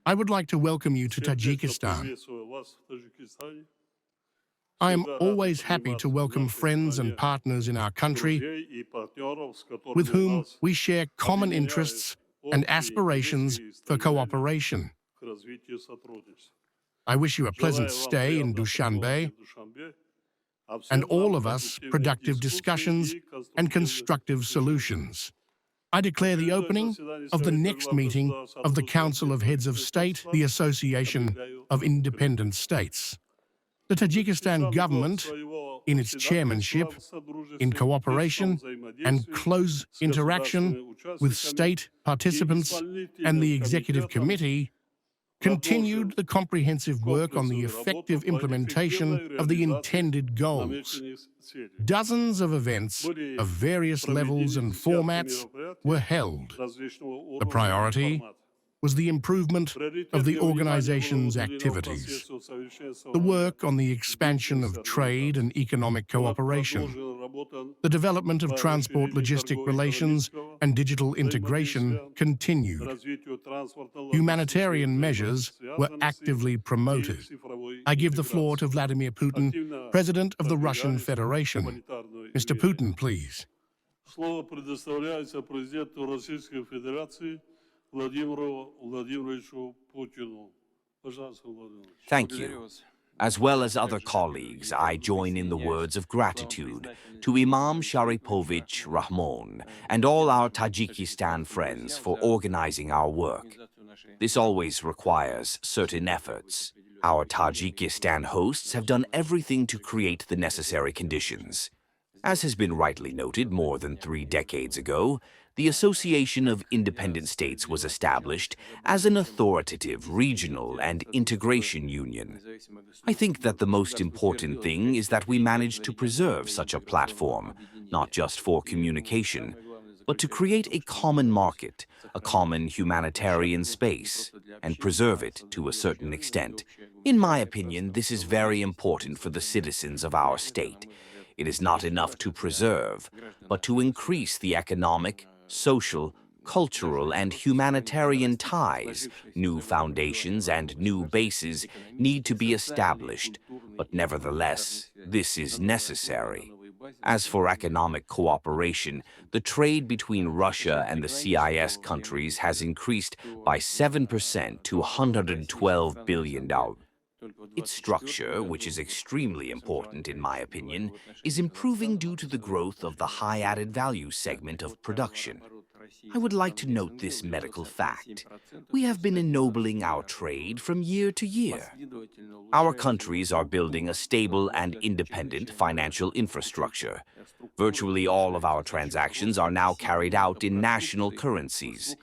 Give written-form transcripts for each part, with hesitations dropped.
I would like to welcome you to Tajikistan. I am always happy to welcome friends and partners in our country with whom we share common interests and aspirations for cooperation. I wish you a pleasant stay in Dushanbe and all of us productive discussions and constructive solutions. I declare the opening of the next meeting of the Council of Heads of State, the Association of Independent States. The Tajikistan government, in its chairmanship, in cooperation and close interaction with state participants and the Executive Committee, continued the comprehensive work on the effective implementation of the intended goals. Dozens of events of various levels and formats were held. The priority was the improvement of the organization's activities, the work on the expansion of trade and economic cooperation, the development of transport logistic relations and digital integration continued. Humanitarian measures were actively promoted. I give the floor to Vladimir Putin, President of the Russian Federation. Mr. Putin, please. Слово предоставляется президенту Российской Федерации Владимиру Владимировичу Путину. Пожалуйста, Владимир. Thank you. As well as other colleagues, I join in the words of gratitude to Imam Sharipovich Rahmon and all our Tajikistan friends for organizing our work. This always requires certain efforts. Our Tajikistan hosts have done everything to create the necessary conditions. As has been rightly noted, more than 3 decades ago, the Association of Independent States was established as an authoritative regional and integration union. I think that the most important thing is that we managed to preserve such a platform, not just for communication, but to create a common market, a common humanitarian space, and preserve it to a certain extent. In my opinion, this is very important for the citizens of our state. It is not enough to preserve, but to increase the economic, social, cultural, and humanitarian ties. New foundations and new bases need to be established, but nevertheless, this is necessary. As for economic cooperation, the trade between Russia and the CIS countries has increased by 7% to $112 billion. Its structure, which is extremely important in my opinion, is improving due to the growth of the high added value segment of production. I would like to note this medical fact. We have been ennobling our trade from year to year. Our countries are building a stable and independent financial infrastructure. Virtually all of our transactions are now carried out in national currencies.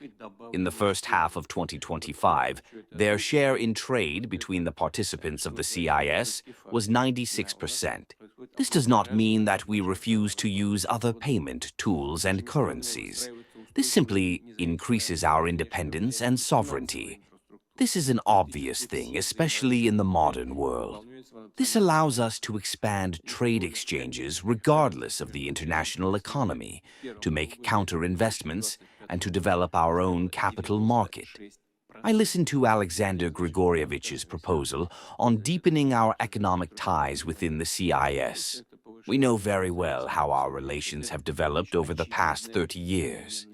In the first half of 2025, their share in trade between the participants of the CIS was 96%. This does not mean that we refuse to use other payment tools and currencies. This simply increases our independence and sovereignty. This is an obvious thing, especially in the modern world. This allows us to expand trade exchanges regardless of the international economy, to make counter-investments, and to develop our own capital market. I listened to Alexander Grigorievich's proposal on deepening our economic ties within the CIS. We know very well how our relations have developed over the past 30 years.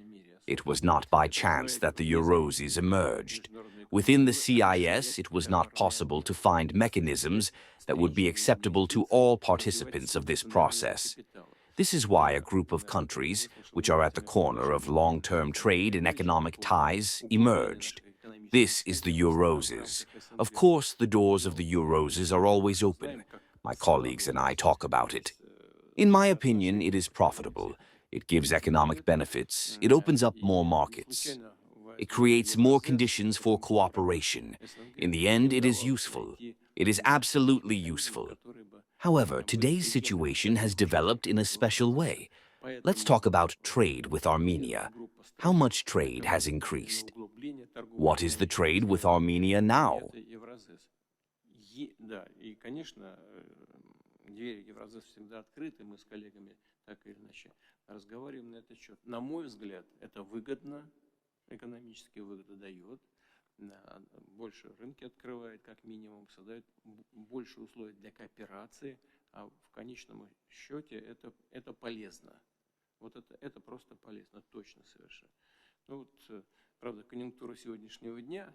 It was not by chance that the Eurasian emerged. Within the CIS, it was not possible to find mechanisms that would be acceptable to all participants of this process. This is why a group of countries, which are at the corner of long-term trade and economic ties, emerged. This is the Eurasian. Of course, the doors of the Eurasian are always open. My colleagues and I talk about it. In my opinion, it is profitable. It gives economic benefits. It opens up more markets. It creates more conditions for cooperation. In the end, it is useful. It is absolutely useful. However, today's situation has developed in a special way. Let's talk about trade with Armenia. How much trade has increased? What is the trade with Armenia now? так или иначе разговариваем на этот счет. На мой взгляд, это выгодно, экономически выгоду дает, больше рынки открывает, как минимум, создает больше условий для кооперации, а в конечном счете это полезно. Вот это просто полезно, точно совершенно. Ну вот, правда, конъюнктура сегодняшнего дня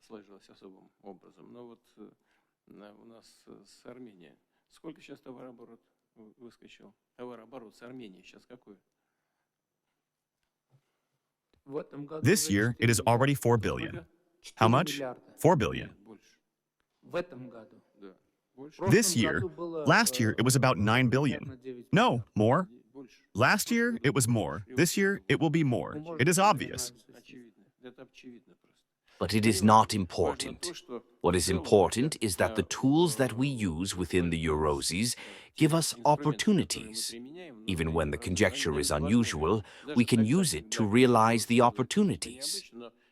сложилась особым образом, но вот у нас с Арменией. Сколько сейчас товарооборот выскочил? Товарооборот с Арменией сейчас какой? This year, it is already 4 billion. How much? 4 billion. This year, last year, it was about 9 billion. No, more. Last year, it was more. This year, it will be more. It is obvious. But it is not important. What is important is that the tools that we use within the Eurasian give us opportunities. Even when the conjecture is unusual, we can use it to realize the opportunities.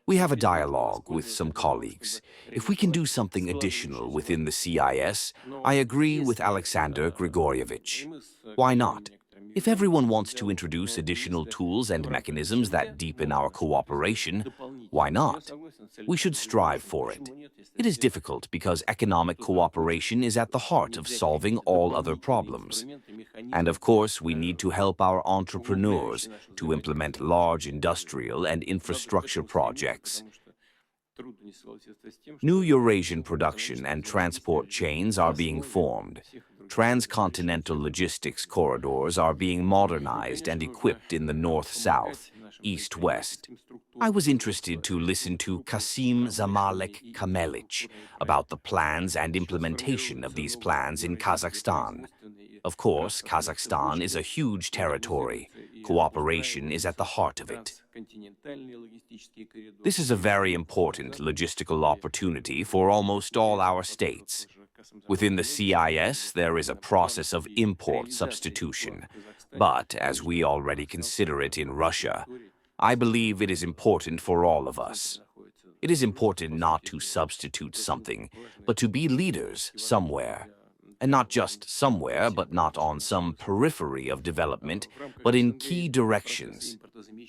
We have a dialogue with some colleagues. If we can do something additional within the CIS, I agree with Alexander Grigorievich. Why not? If everyone wants to introduce additional tools and mechanisms that deepen our cooperation, why not? We should strive for it. It is difficult because economic cooperation is at the heart of solving all other problems. And of course, we need to help our entrepreneurs to implement large industrial and infrastructure projects. New Eurasian production and transport chains are being formed. Transcontinental logistics corridors are being modernized and equipped in the north-south, east-west. I was interested to listen to Kasim Zamalek Kamelich about the plans and implementation of these plans in Kazakhstan. Of course, Kazakhstan is a huge territory. Cooperation is at the heart of it. This is a very important logistical opportunity for almost all our states. Within the CIS, there is a process of import substitution. But, as we already consider it in Russia, I believe it is important for all of us. It is important not to substitute something, but to be leaders somewhere. And not just somewhere, but not on some periphery of development, but in key directions.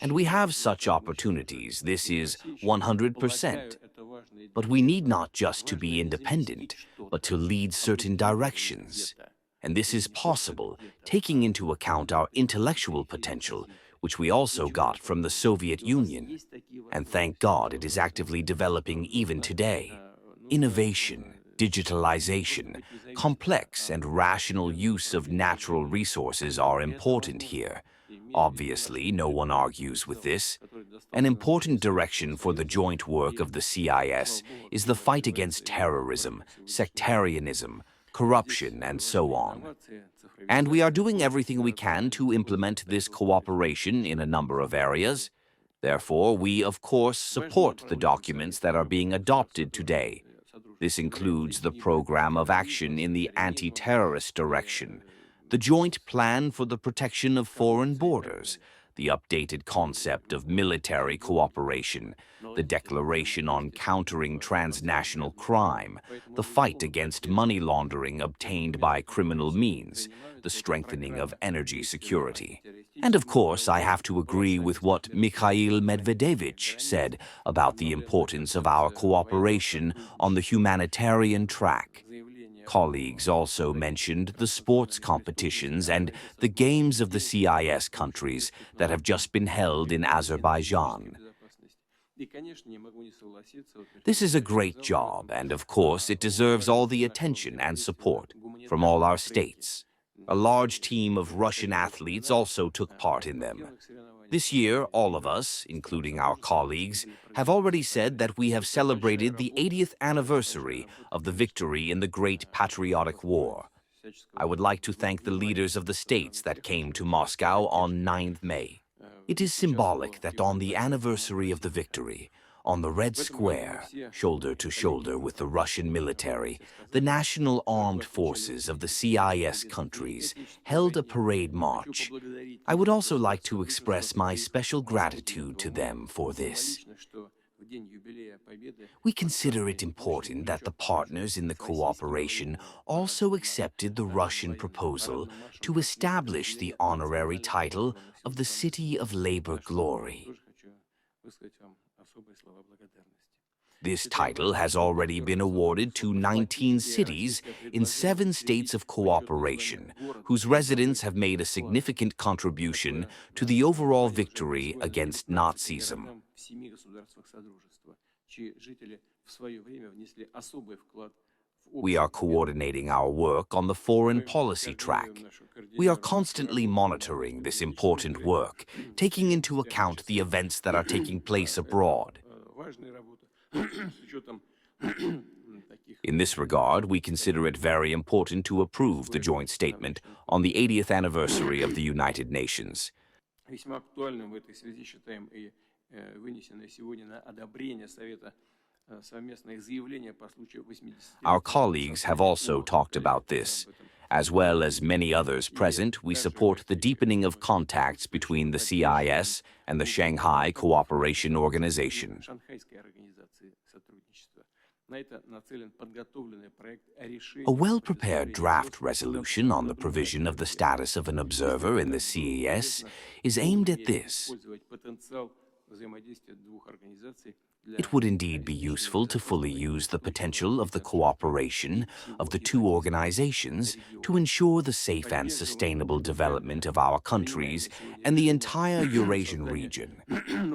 And we have such opportunities. This is 100%. But we need not just to be independent, but to lead certain directions. And this is possible, taking into account our intellectual potential, which we also got from the Soviet Union. And thank God it is actively developing even today. Innovation, digitalization, complex and rational use of natural resources are important here. Obviously, no one argues with this. An important direction for the joint work of the CIS is the fight against terrorism, sectarianism, corruption, and so on. And we are doing everything we can to implement this cooperation in a number of areas. Therefore, we, of course, support the documents that are being adopted today. This includes the program of action in the anti-terrorist direction, the joint plan for the protection of foreign borders, the updated concept of military cooperation, the declaration on countering transnational crime, the fight against money laundering obtained by criminal means, the strengthening of energy security. And of course, I have to agree with what Mikhail Medvedevich said about the importance of our cooperation on the humanitarian track. Colleagues also mentioned the sports competitions and the games of the CIS countries that have just been held in Azerbaijan. This is a great job, and of course it deserves all the attention and support from all our states. A large team of Russian athletes also took part in them. This year, all of us, including our colleagues, have already said that we have celebrated the 80th anniversary of the victory in the Great Patriotic War. I would like to thank the leaders of the states that came to Moscow on 9th May. It is symbolic that on the anniversary of the victory, on the Red Square, shoulder to shoulder with the Russian military, the national armed forces of the CIS countries held a parade march. I would also like to express my special gratitude to them for this. We consider it important that the partners in the cooperation also accepted the Russian proposal to establish the honorary title of the City of Labor Glory. This title has already been awarded to 19 cities in 7 states of cooperation, whose residents have made a significant contribution to the overall victory against Nazism. We are coordinating our work on the foreign policy track. We are constantly monitoring this important work, taking into account the events that are taking place abroad. In this regard, we consider it very important to approve the joint statement on the 80th anniversary of the United Nations. Our colleagues have also talked about this. As well as many others present, we support the deepening of contacts between the CIS and the Shanghai Cooperation Organization. A well-prepared draft resolution on the provision of the status of an observer in the CIS is aimed at this. It would indeed be useful to fully use the potential of the cooperation of the two organizations to ensure the safe and sustainable development of our countries and the entire Eurasian region.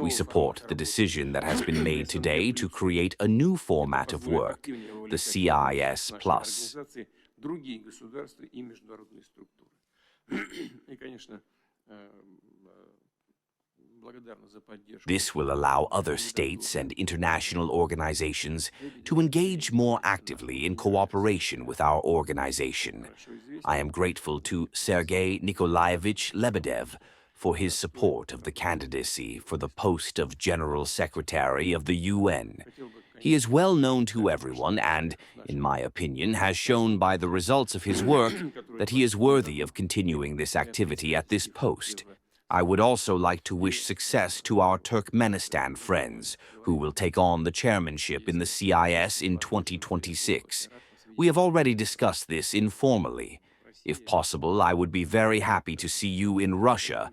We support the decision that has been made today to create a new format of work, the CIS Plus. This will allow other states and international organizations to engage more actively in cooperation with our organization. I am grateful to Sergei Nikolaevich Lebedev for his support of the candidacy for the post of General Secretary of the UN. He is well known to everyone and, in my opinion, has shown by the results of his work that he is worthy of continuing this activity at this post. I would also like to wish success to our Turkmenistan friends, who will take on the chairmanship in the CIS in 2026. We have already discussed this informally. If possible, I would be very happy to see you in Russia,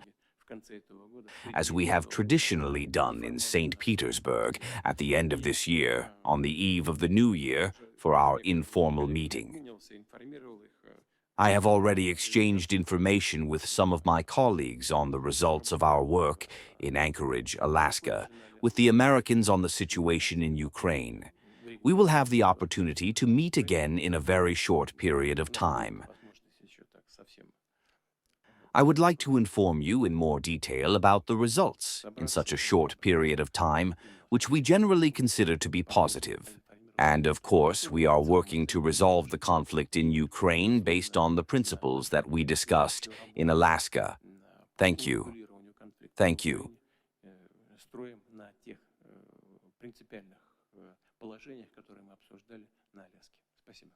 as we have traditionally done in St. Petersburg at the end of this year, on the eve of the New Year, for our informal meeting. I have already exchanged information with some of my colleagues on the results of our work in Anchorage, Alaska, with the Americans on the situation in Ukraine. We will have the opportunity to meet again in a very short period of time. I would like to inform you in more detail about the results in such a short period of time, which we generally consider to be positive. And, of course, we are working to resolve the conflict in Ukraine based on the principles that we discussed in Alaska. Thank you. Thank you. Принципиальных положениях, которые мы обсуждали на Аляске. Спасибо.